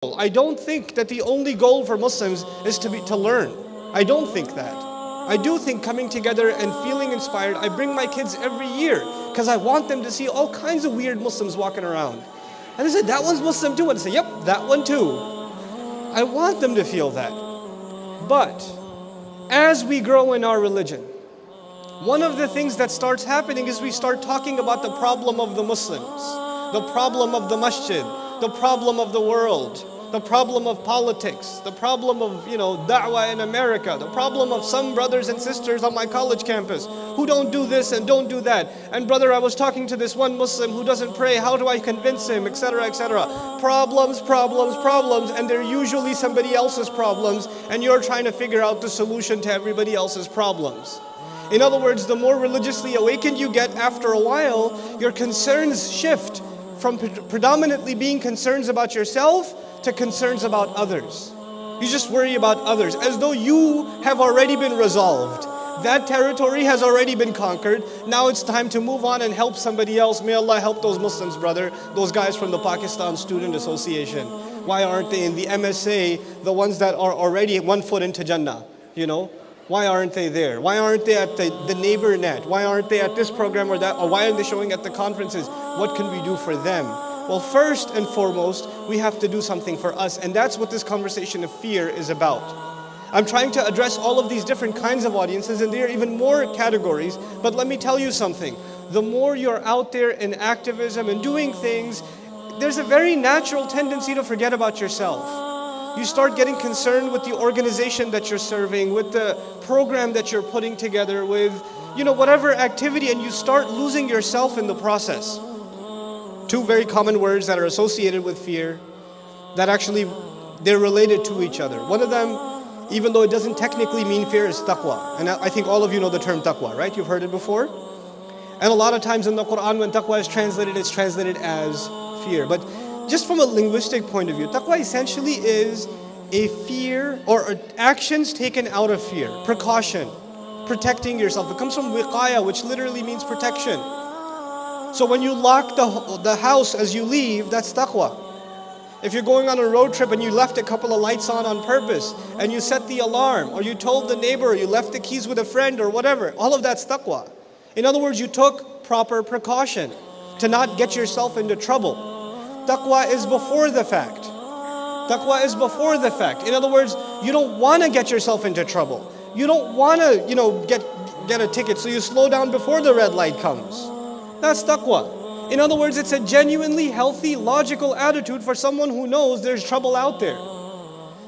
I don't think that the only goal for Muslims is to learn. I don't think that. I do think coming together and feeling inspired. I bring my kids every year because I want them to see all kinds of weird Muslims walking around. And they said, that one's Muslim too. And I say, yep, that one too. I want them to feel that. But as we grow in our religion, one of the things that starts happening is we start talking about the problem of the Muslims, the problem of the masjid, the problem of the world, the problem of politics, the problem of, da'wah in America, the problem of some brothers and sisters on my college campus who don't do this and don't do that. And brother, I was talking to this one Muslim who doesn't pray. How do I convince him, etc., etc. Problems, problems, problems, and they're usually somebody else's problems, and you're trying to figure out the solution to everybody else's problems. In other words, the more religiously awakened you get, after a while, your concerns shift from predominantly being concerns about yourself to concerns about others. You just worry about others as though you have already been resolved. That territory has already been conquered. Now it's time to move on and help somebody else. May Allah help those Muslims, brother. Those guys from the Pakistan Student Association. Why aren't they in the MSA, the ones that are already 1 foot into Jannah? Why aren't they there? Why aren't they at the neighbor net? Why aren't they at this program or that? Or why aren't they showing at the conferences? What can we do for them? Well, first and foremost, we have to do something for us. And that's what this conversation of fear is about. I'm trying to address all of these different kinds of audiences, and there are even more categories. But let me tell you something. The more you're out there in activism and doing things, there's a very natural tendency to forget about yourself. You start getting concerned with the organization that you're serving, with the program that you're putting together, with whatever activity, and you start losing yourself in the process. Two very common words that are associated with fear, that actually they're related to each other. One of them, even though it doesn't technically mean fear, is taqwa. And I think all of you know the term taqwa, right? You've heard it before. And a lot of times in the Quran, when taqwa is translated, it's translated as fear. But just from a linguistic point of view, taqwa essentially is a fear or actions taken out of fear, precaution, protecting yourself. It comes from wiqaya, which literally means protection. So when you lock the house as you leave, that's taqwa. If you're going on a road trip and you left a couple of lights on purpose, and you set the alarm, or you told the neighbor, or you left the keys with a friend or whatever, all of that's taqwa. In other words, you took proper precaution to not get yourself into trouble. Taqwa is before the fact. Taqwa is before the fact. In other words, you don't want to get yourself into trouble. You don't want to, get a ticket, so you slow down before the red light comes. That's taqwa. In other words, it's a genuinely healthy, logical attitude for someone who knows there's trouble out there.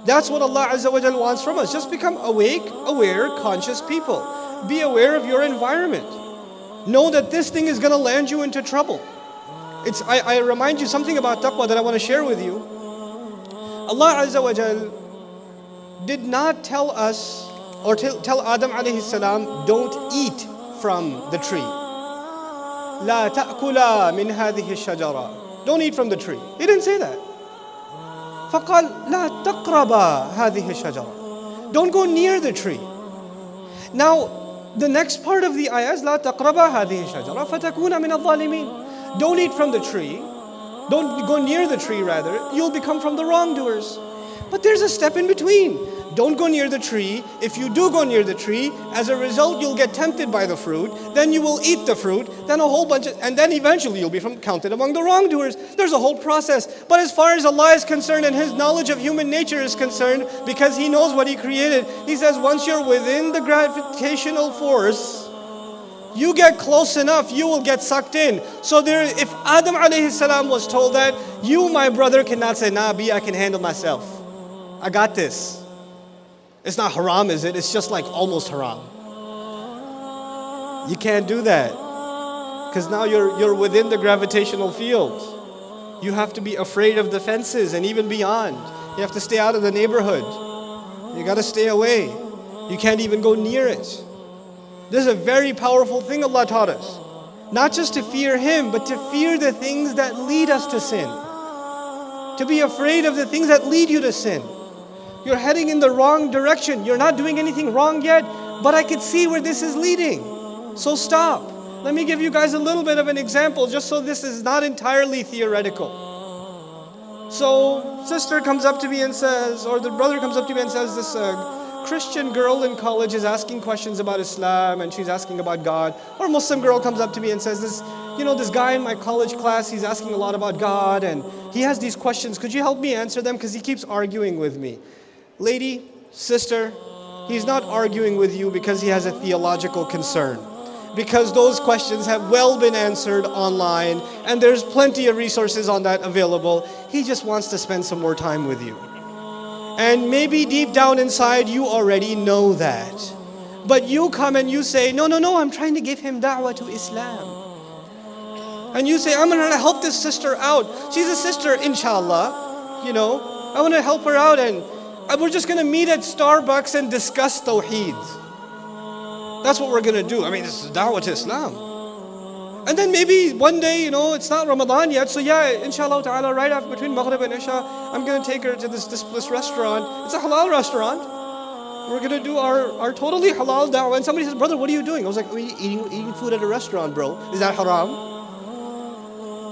That's what Allah Azza wa Jal wants from us. Just become awake, aware, conscious people. Be aware of your environment. Know that this thing is going to land you into trouble. I remind you something about taqwa that I want to share with you. Allah Azza wa Jal did not tell us, or tell Adam alayhi salam, don't eat from the tree. لا تأكلا من هذه الشجرة. Don't eat from the tree. He didn't say that. فقال لا تقربا هذه الشجرة. Don't go near the tree. Now, the next part of the ayah is لا تقربا هذه الشجرة فتكون من الظالمين. Don't eat from the tree. Don't go near the tree, rather. You'll become from the wrongdoers. But there's a step in between. Don't go near the tree. If you do go near the tree, as a result, you'll get tempted by the fruit. Then you will eat the fruit. Then a whole bunch and then eventually you'll be counted among the wrongdoers. There's a whole process. But as far as Allah is concerned and His knowledge of human nature is concerned, because He knows what He created, He says once you're within the gravitational force, you get close enough, you will get sucked in. So if Adam alayhi salam was told that, you, my brother, cannot say, nah, I can handle myself. I got this. It's not haram, is it? It's just like almost haram. You can't do that. Because now you're within the gravitational field. You have to be afraid of the fences and even beyond. You have to stay out of the neighborhood. You got to stay away. You can't even go near it. This is a very powerful thing Allah taught us. Not just to fear Him, but to fear the things that lead us to sin. To be afraid of the things that lead you to sin. You're heading in the wrong direction. You're not doing anything wrong yet, but I could see where this is leading. So stop. Let me give you guys a little bit of an example, just so this is not entirely theoretical. So sister comes up to me and says, or the brother comes up to me and says, this Christian girl in college is asking questions about Islam and she's asking about God. Or a Muslim girl comes up to me and says, this guy in my college class, he's asking a lot about God and he has these questions. Could you help me answer them? Because he keeps arguing with me. Lady, sister, he's not arguing with you because he has a theological concern. Because those questions have well been answered online and there's plenty of resources on that available. He just wants to spend some more time with you. And maybe deep down inside you already know that. But you come and you say, no, I'm trying to give him da'wah to Islam. And you say, I'm going to help this sister out. She's a sister, inshallah. I want to help her out and we're just going to meet at Starbucks and discuss Tawheed. That's what we're going to do. I mean, this is da'wah to Islam. And then maybe one day, it's not Ramadan yet. So yeah, inshallah ta'ala, right after between Maghrib and Isha, I'm going to take her to this restaurant. It's a halal restaurant. We're going to do our totally halal da'wah. And somebody says, brother, what are you doing? I was like, eating food at a restaurant, bro. Is that haram?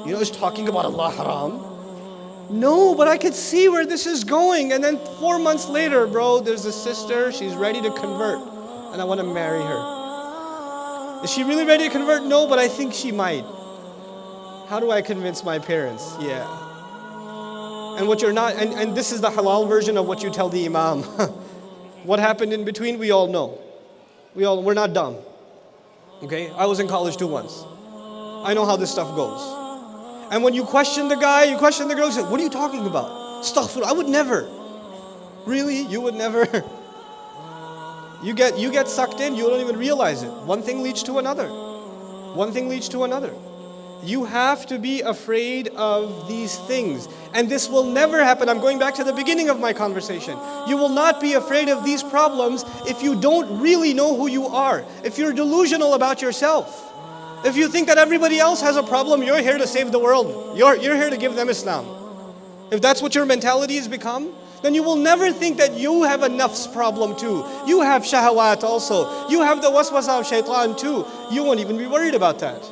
Is talking about Allah haram? No, but I could see where this is going. And then 4 months later, bro, there's a sister. She's ready to convert. And I want to marry her. Is she really ready to convert? No, but I think she might. How do I convince my parents? Yeah. And what you're not, and this is the halal version of what you tell the imam. What happened in between, we all know. We're not dumb. Okay? I was in college too once. I know how this stuff goes. And when you question the guy, you question the girl, you say, what are you talking about? Astaghfirullah, I would never. Really? You would never? You get sucked in, you don't even realize it. One thing leads to another. One thing leads to another. You have to be afraid of these things. And this will never happen. I'm going back to the beginning of my conversation. You will not be afraid of these problems if you don't really know who you are. If you're delusional about yourself. If you think that everybody else has a problem, you're here to save the world. You're here to give them Islam. If that's what your mentality has become, then you will never think that you have a nafs problem too. You have shahawat also. You have the waswasa of shaitan too. You won't even be worried about that.